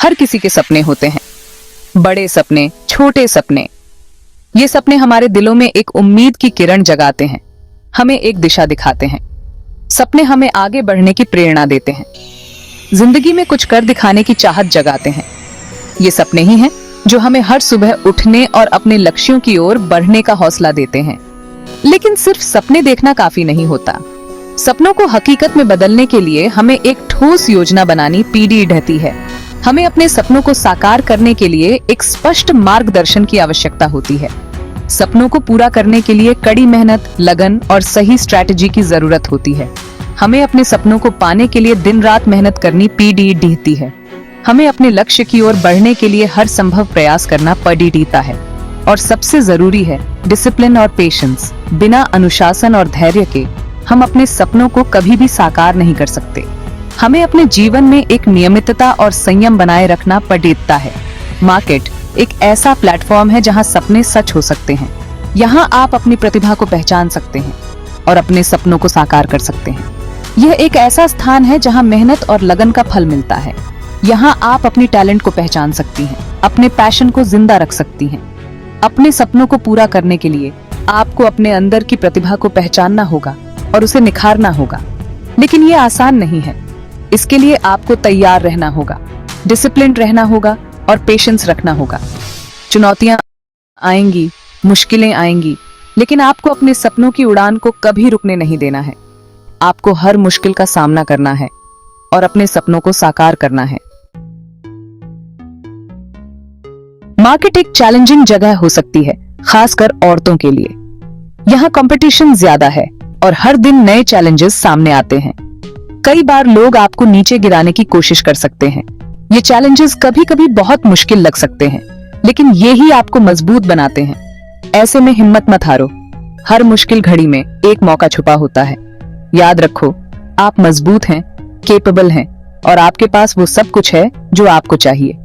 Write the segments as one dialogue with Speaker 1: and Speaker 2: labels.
Speaker 1: हर किसी के सपने होते हैं, बड़े सपने, छोटे सपने। ये सपने हमारे दिलों में एक उम्मीद की किरण जगाते हैं, हमें एक दिशा दिखाते हैं। सपने हमें आगे बढ़ने की प्रेरणा देते हैं, जिंदगी में कुछ कर दिखाने की चाहत जगाते हैं। ये सपने ही हैं जो हमें हर सुबह उठने और अपने लक्ष्यों की ओर बढ़ने का हौसला देते हैं। लेकिन सिर्फ सपने देखना काफी नहीं होता। सपनों को हकीकत में बदलने के लिए हमें एक ठोस योजना बनानी पीढ़ी ढहती है। हमें अपने सपनों को साकार करने के लिए एक स्पष्ट मार्गदर्शन की आवश्यकता होती है। सपनों को पूरा करने के लिए कड़ी मेहनत, लगन और सही स्ट्रैटेजी की जरूरत होती है। हमें अपने सपनों को पाने के लिए दिन रात मेहनत करनी पीढ़ी ढहती है। हमें अपने लक्ष्य की ओर बढ़ने के लिए हर संभव प्रयास करना पड़ता है। और सबसे जरूरी है डिसिप्लिन और पेशेंस। बिना अनुशासन और धैर्य के हम अपने सपनों को कभी भी साकार नहीं कर सकते। हमें अपने जीवन में एक नियमितता और संयम बनाए रखना पड़ता है। मार्केट एक ऐसा प्लेटफॉर्म है जहां सपने सच हो सकते हैं। यहां आप अपनी प्रतिभा को पहचान सकते हैं और अपने सपनों को साकार कर सकते हैं। यह एक ऐसा स्थान है जहां मेहनत और लगन का फल मिलता है। यहां आप अपनी टैलेंट को पहचान सकती हैं, अपने पैशन को जिंदा रख सकती हैं। अपने सपनों को पूरा करने के लिए आपको अपने अंदर की प्रतिभा को पहचानना होगा और उसे निखारना होगा। लेकिन ये आसान नहीं है। इसके लिए आपको तैयार रहना होगा, डिसिप्लिन्ड रहना होगा और पेशेंस रखना होगा। चुनौतियां आएंगी, मुश्किलें आएंगी, लेकिन आपको अपने सपनों की उड़ान को कभी रुकने नहीं देना है। आपको हर मुश्किल का सामना करना है और अपने सपनों को साकार करना है। मार्केट एक चैलेंजिंग जगह हो सकती है, खासकर औरतों के लिए। यहाँ कंपटीशन ज्यादा है और हर दिन नए चैलेंजेस सामने आते हैं। कई बार लोग आपको नीचे गिराने की कोशिश कर सकते हैं। ये चैलेंजेस कभी कभी बहुत मुश्किल लग सकते हैं, लेकिन ये ही आपको मजबूत बनाते हैं। ऐसे में हिम्मत मत हारो। हर मुश्किल घड़ी में एक मौका छुपा होता है। याद रखो, आप मजबूत हैं, केपेबल हैं और आपके पास वो सब कुछ है जो आपको चाहिए।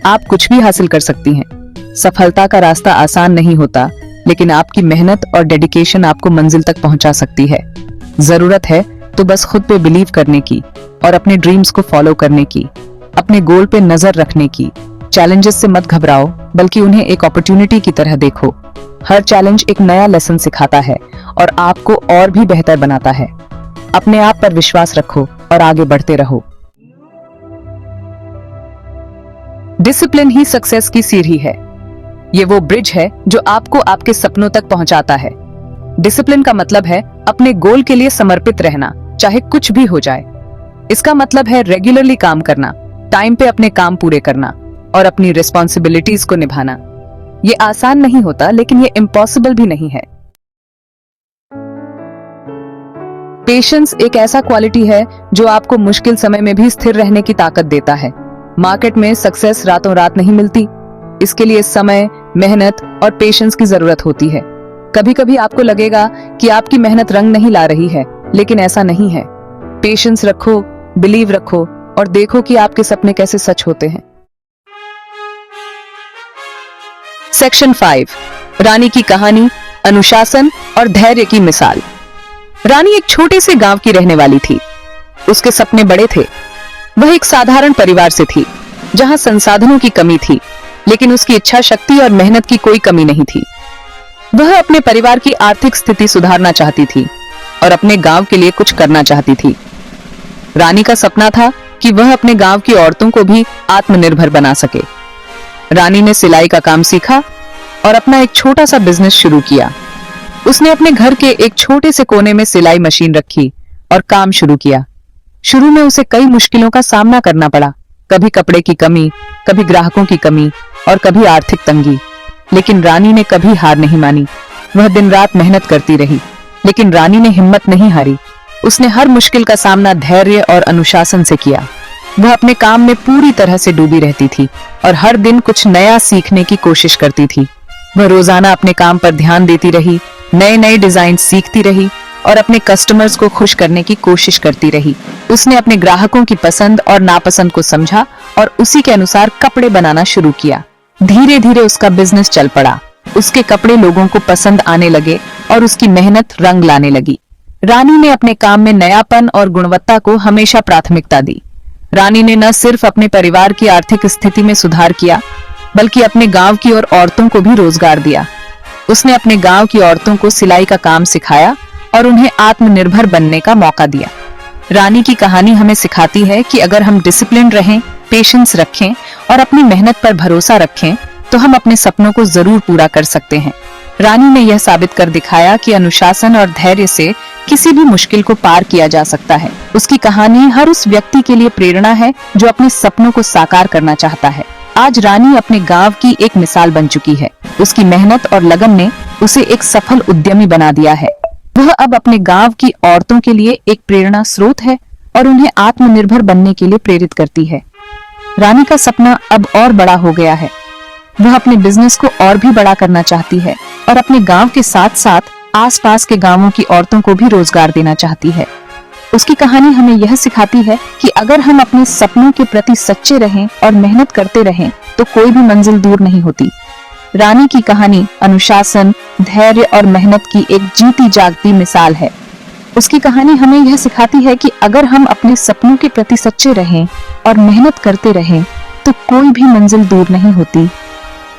Speaker 1: आप कुछ भी हासिल कर सकती हैं। सफलता का रास्ता आसान नहीं होता, लेकिन आपकी मेहनत और डेडिकेशन आपको मंजिल तक पहुंचा सकती है। जरूरत है तो बस खुद पे बिलीव करने की और अपने ड्रीम्स को फॉलो करने की, अपने गोल पे नजर रखने की। चैलेंजेस से मत घबराओ, बल्कि उन्हें एक अपॉर्चुनिटी की तरह देखो। हर चैलेंज एक नया लेसन सिखाता है और आपको और भी बेहतर बनाता है। अपने आप पर विश्वास रखो और आगे बढ़ते रहो। डिसिप्लिन ही सक्सेस की सीढ़ी है। ये वो ब्रिज है जो आपको आपके सपनों तक पहुंचाता है। डिसिप्लिन का मतलब है अपने गोल के लिए समर्पित रहना, चाहे कुछ भी हो जाए। इसका मतलब है रेगुलरली काम करना, टाइम पे अपने काम पूरे करना और अपनी रिस्पॉन्सिबिलिटीज को निभाना। ये आसान नहीं होता, लेकिन ये इम्पॉसिबल भी नहीं है। पेशेंस एक ऐसा क्वालिटी है जो आपको मुश्किल समय में भी स्थिर रहने की ताकत देता है। मार्केट में सक्सेस रातों रात नहीं मिलती। इसके लिए समय, मेहनत और पेशेंस की जरूरत होती है। कभी कभी आपको लगेगा कि आपकी मेहनत रंग नहीं ला रही है, लेकिन ऐसा नहीं है। पेशेंस रखो, बिलीव रखो और देखो कि आपके सपने कैसे सच होते हैं। सेक्शन 5, रानी की कहानी, अनुशासन और धैर्य की मिसाल। रानी एक छोटे से गांव की रहने वाली थी। उसके सपने बड़े थे। वह एक साधारण परिवार से थी, जहां संसाधनों की कमी थी, लेकिन उसकी इच्छा शक्ति और मेहनत की कोई कमी नहीं थी। वह अपने परिवार की आर्थिक स्थिति सुधारना चाहती थी और अपने गांव के लिए कुछ करना चाहती थी। रानी का सपना था कि वह अपने गांव की औरतों को भी आत्मनिर्भर बना सके। रानी ने सिलाई का काम सीखा और अपना एक छोटा सा बिजनेस शुरू किया। उसने अपने घर के एक छोटे से कोने में सिलाई मशीन रखी और काम शुरू किया। शुरू में उसे कई मुश्किलों का सामना करना पड़ा, कभी कपड़े की कमी, कभी ग्राहकों की कमी और कभी आर्थिक तंगी। लेकिन रानी ने कभी हार नहीं मानी। वह दिन रात मेहनत करती रही, लेकिन रानी ने हिम्मत नहीं हारी। उसने हर मुश्किल का सामना धैर्य और अनुशासन से किया। वह अपने काम में पूरी तरह से डूबी रहती थी और हर दिन कुछ नया सीखने की कोशिश करती थी। वह रोजाना अपने काम पर ध्यान देती रही, नए नए डिजाइन सीखती रही और अपने कस्टमर्स को खुश करने की कोशिश करती रही। उसने अपने ग्राहकों की पसंद और नापसंद को समझा और उसी के अनुसार कपड़े बनाना शुरू किया। धीरे धीरे उसका बिजनेस चल पड़ा। उसके कपड़े लोगों को पसंद आने लगे और उसकी मेहनत रंग लाने लगी। रानी ने अपने काम में नयापन और गुणवत्ता को हमेशा प्राथमिकता दी। रानी ने न सिर्फ अपने परिवार की आर्थिक स्थिति में सुधार किया, बल्कि अपने गांव की और औरतों को भी रोजगार दिया। उसने अपने गांव की औरतों को सिलाई का काम सिखाया और उन्हें आत्मनिर्भर बनने का मौका दिया। रानी की कहानी हमें सिखाती है कि अगर हम डिसिप्लिन रहें, पेशेंस रखें और अपनी मेहनत पर भरोसा रखें, तो हम अपने सपनों को जरूर पूरा कर सकते हैं। रानी ने यह साबित कर दिखाया कि अनुशासन और धैर्य से किसी भी मुश्किल को पार किया जा सकता है। उसकी कहानी हर उस व्यक्ति के लिए प्रेरणा है जो अपने सपनों को साकार करना चाहता है। आज रानी अपने गांव की एक मिसाल बन चुकी है। उसकी मेहनत और लगन ने उसे एक सफल उद्यमी बना दिया है। वह अब अपने गांव की औरतों के लिए एक प्रेरणा स्रोत है और उन्हें आत्मनिर्भर बनने के लिए प्रेरित करती है। रानी का सपना अब और बड़ा हो गया है। वह अपने बिजनेस को और भी बड़ा करना चाहती है और अपने गांव के साथ साथ आसपास के गांवों की औरतों को भी रोजगार देना चाहती है। उसकी कहानी हमें यह सिखाती है कि अगर हम अपने सपनों के प्रति सच्चे रहें और मेहनत करते रहें, तो कोई भी मंजिल दूर नहीं होती। रानी की कहानी अनुशासन, धैर्य और मेहनत की एक जीती जागती मिसाल है। उसकी कहानी हमें यह सिखाती है कि अगर हम अपने सपनों के प्रति सच्चे रहें और मेहनत करते रहें, तो कोई भी मंजिल दूर नहीं होती।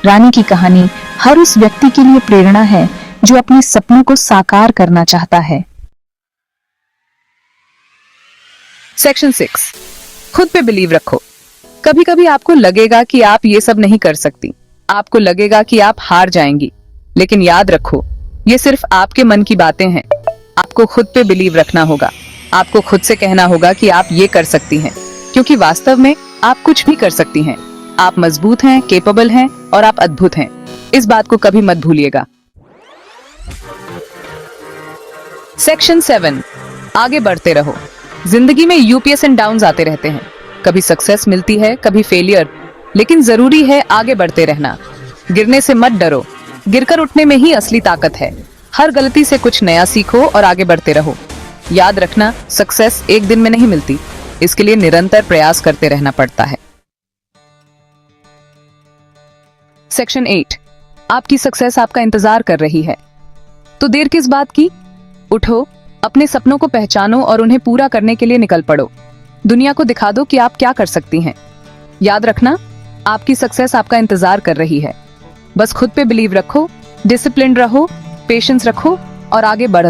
Speaker 1: रानी की कहानी हर उस व्यक्ति के लिए प्रेरणा है जो अपने सपनों को साकार करना चाहता है। सेक्शन 6, खुद पे बिलीव रखो। कभी कभी आपको लगेगा कि आप ये सब नहीं कर सकती, आपको लगेगा कि आप हार जाएंगी, लेकिन याद रखो, ये सिर्फ आपके मन की बातें हैं। आपको खुद पे बिलीव रखना होगा। आपको खुद से कहना होगा कि आप ये कर सकती हैं, क्योंकि वास्तव में आप कुछ भी कर सकती हैं। आप मजबूत हैं, केपेबल हैं और आप अद्भुत हैं। इस बात को कभी मत भूलिएगा। सेक्शन 7, आगे बढ़ते रहो। जिंदगी में यूपीएस एंड डाउन्स आते रहते हैं। कभी सक्सेस मिलती है, कभी फेलियर, लेकिन जरूरी है आगे बढ़ते रहना। गिरने से मत डरो, गिरकर उठने में ही असली ताकत है। हर गलती से कुछ नया सीखो और आगे बढ़ते रहो। याद रखना, सक्सेस एक दिन में नहीं मिलती, इसके लिए निरंतर प्रयास करते रहना पड़ता है। सेक्शन 8, आपकी सक्सेस आपका इंतजार कर रही है, तो देर किस बात की? उठो, अपने सपनों को पहचानो और उन्हें पूरा करने के लिए निकल पड़ो। दुनिया को दिखा दो कि आप क्या कर सकती हैं। याद रखना, आपकी सक्सेस आपका इंतजार कर रही है। बस खुद पे बिलीव रखो, डिसिप्लिन रहो, पेशेंस रखो और आगे बढ़